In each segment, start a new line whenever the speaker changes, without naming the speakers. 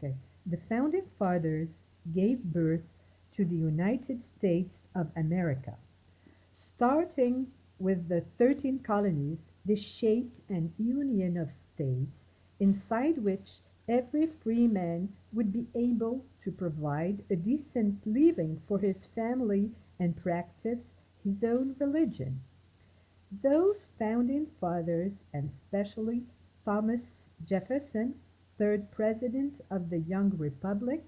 Okay. The founding fathers gave birth to the United States of America. Starting with the 13 colonies, they shaped an union of states inside which every free man would be able to provide a decent living for his family and practice his own religion. Those founding fathers, and especially Thomas Jefferson, third president of the young republic,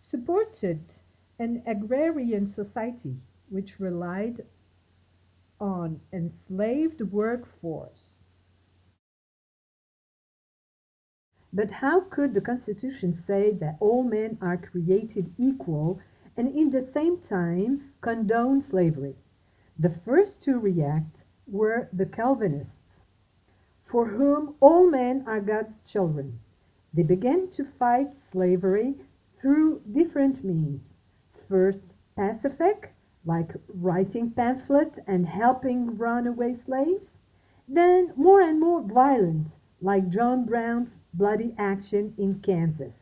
supported an agrarian society which relied on enslaved workforce. But how could the Constitution say that all men are created equal and in the same time condone slavery? The first to react were the Calvinists, for whom all men are God's children. They began to fight slavery through different means. First, pacific, like writing pamphlets and helping runaway slaves. Then more and more violent, like John Brown's bloody action in Kansas.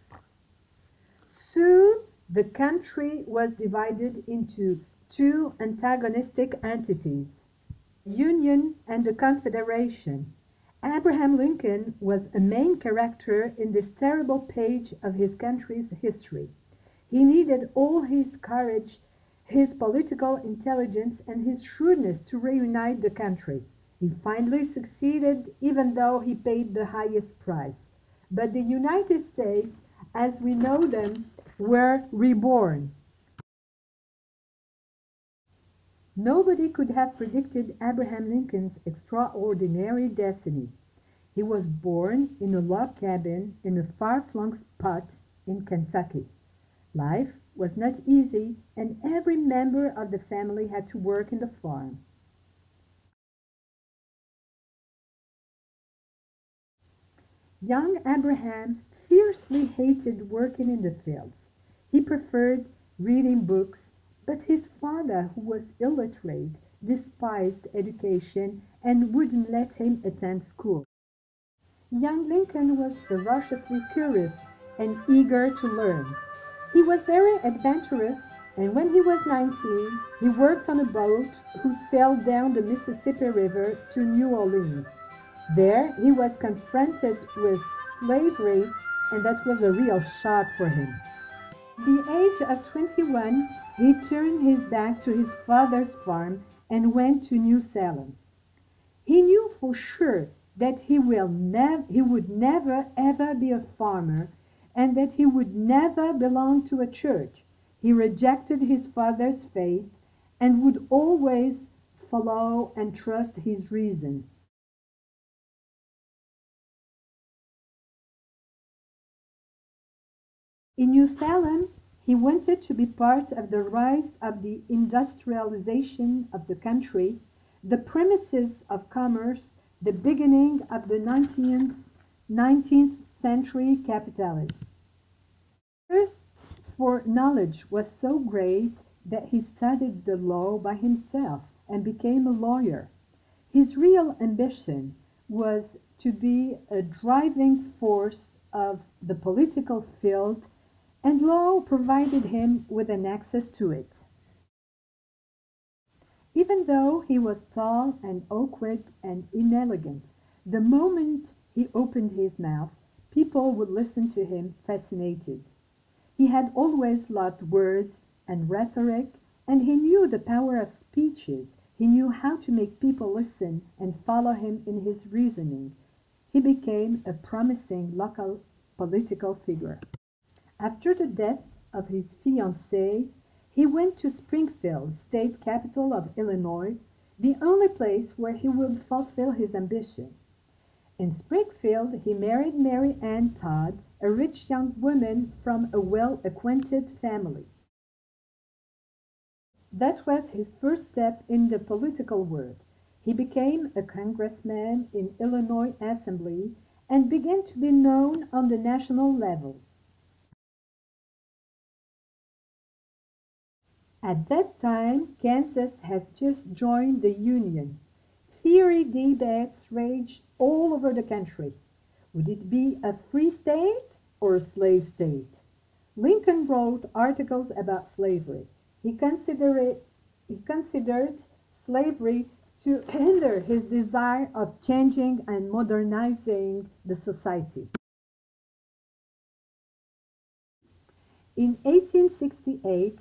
Soon, the country was divided into two antagonistic entities, the Union and the Confederation. Abraham Lincoln was a main character in this terrible page of his country's history. He needed all his courage, his political intelligence, and his shrewdness to reunite the country. He finally succeeded, even though he paid the highest price. But the United States, as we know them, were reborn. Nobody could have predicted Abraham Lincoln's extraordinary destiny. He was born in a log cabin in a far-flung spot in Kentucky. Life was not easy, and every member of the family had to work in the farm. Young Abraham fiercely hated working in the fields. He preferred reading books, but his father, who was illiterate, despised education and wouldn't let him attend school. Young Lincoln was ferociously curious and eager to learn. He was very adventurous, and when he was 19, he worked on a boat who sailed down the Mississippi River to New Orleans. There, he was confronted with slavery, and that was a real shock for him. At the age of 21, he turned his back to his father's farm and went to New Salem. He knew for sure that he would never ever be a farmer and that he would never belong to a church. He rejected his father's faith and would always follow and trust his reason. In New Salem, he wanted to be part of the rise of the industrialization of the country, the premises of commerce, the beginning of the 19th century capitalism. His thirst for knowledge was so great that he studied the law by himself and became a lawyer. His real ambition was to be a driving force of the political field, and law provided him with an access to it. Even though he was tall and awkward and inelegant, the moment he opened his mouth, people would listen to him fascinated. He had always loved words and rhetoric, and he knew the power of speeches. He knew how to make people listen and follow him in his reasoning. He became a promising local political figure. After the death of his fiancée, he went to Springfield, state capital of Illinois, the only place where he would fulfill his ambition. In Springfield, he married Mary Ann Todd, a rich young woman from a well-acquainted family. That was his first step in the political world. He became a congressman in Illinois Assembly and began to be known on the national level. At that time, Kansas had just joined the Union. Fiery debates raged all over the country. Would it be a free state or slave state. Lincoln wrote articles about slavery. He considered slavery to hinder his desire of changing and modernizing the society. In 1868,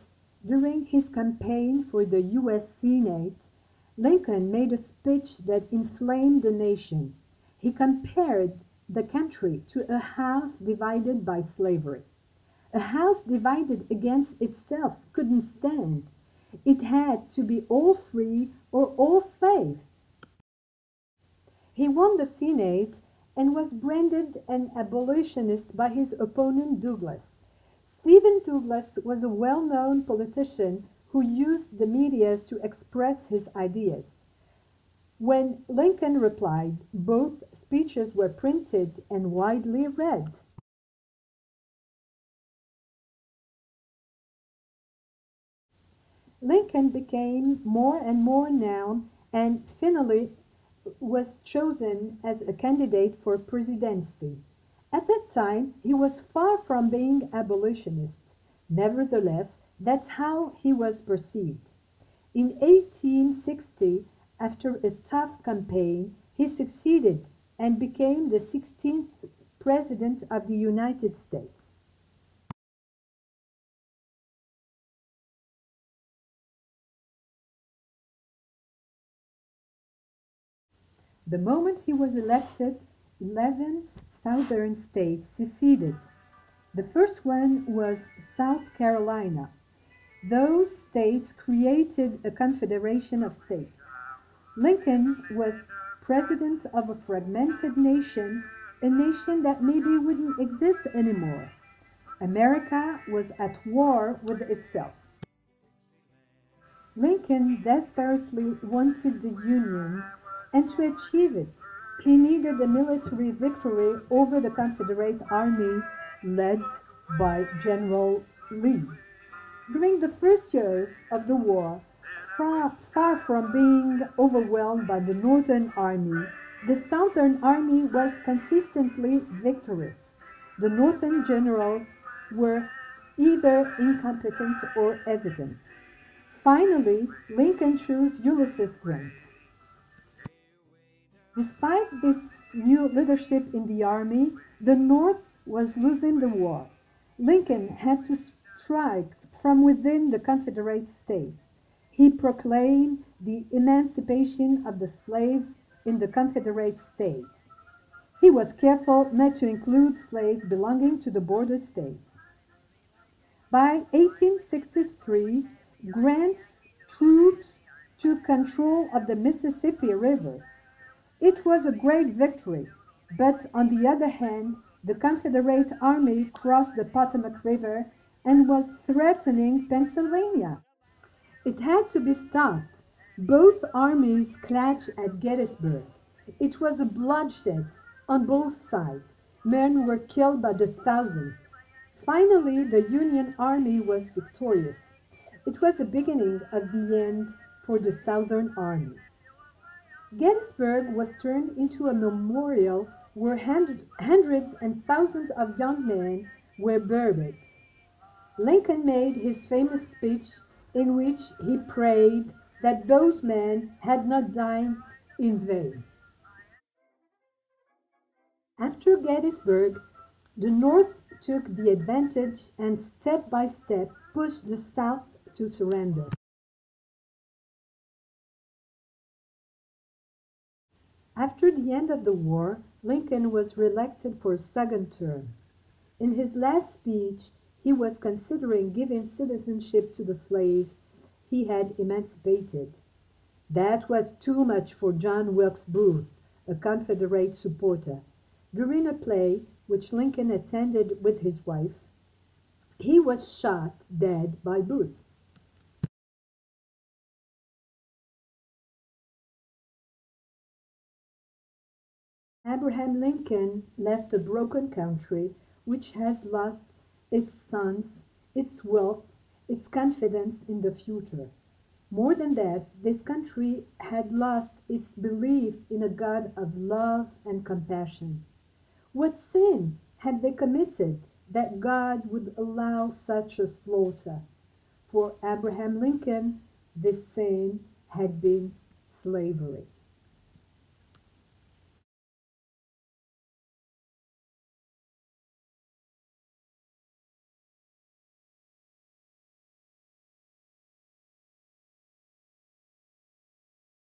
during his campaign for the U.S. Senate, Lincoln made a speech that inflamed the nation. He compared the country to a house divided by slavery. A house divided against itself couldn't stand. It had to be all free or all slave. He won the Senate and was branded an abolitionist by his opponent Douglas. Stephen Douglas was a well-known politician who used the media to express his ideas. When Lincoln replied, both speeches were printed and widely read. Lincoln became more and more known and finally was chosen as a candidate for presidency. At that time, he was far from being abolitionist. Nevertheless, that's how he was perceived. In 1860, after a tough campaign, he succeeded and became the 16th President of the United States. The moment he was elected, 11 southern states seceded. The first one was South Carolina. Those states created a confederation of states. Lincoln was president of a fragmented nation, a nation that maybe wouldn't exist anymore. America was at war with itself. Lincoln desperately wanted the Union, and to achieve it, he needed a military victory over the Confederate Army led by General Lee. During the first years of the war, far from being overwhelmed by the Northern Army, the Southern Army was consistently victorious. The Northern generals were either incompetent or hesitant. Finally, Lincoln chose Ulysses Grant. Despite this new leadership in the army, the North was losing the war. Lincoln had to strike from within the Confederate States. He proclaimed the emancipation of the slaves in the Confederate States. He was careful not to include slaves belonging to the border states. By 1863, Grant's troops took control of the Mississippi River. It was a great victory, but on the other hand, the Confederate Army crossed the Potomac River and was threatening Pennsylvania. It had to be stopped. Both armies clashed at Gettysburg. It was a bloodshed on both sides. Men were killed by the thousands. Finally, the Union Army was victorious. It was the beginning of the end for the Southern Army. Gettysburg was turned into a memorial where hundreds and thousands of young men were buried. Lincoln made his famous speech in which he prayed that those men had not died in vain. After Gettysburg, the North took the advantage and step by step pushed the South to surrender. After the end of the war, Lincoln was reelected for a second term. In his last speech, he was considering giving citizenship to the slaves he had emancipated. That was too much for John Wilkes Booth, a Confederate supporter. During a play which Lincoln attended with his wife, he was shot dead by Booth. Abraham Lincoln left a broken country which has lost its sons, its wealth, its confidence in the future. More than that, this country had lost its belief in a God of love and compassion. What sin had they committed that God would allow such a slaughter. For Abraham Lincoln, this sin had been slavery.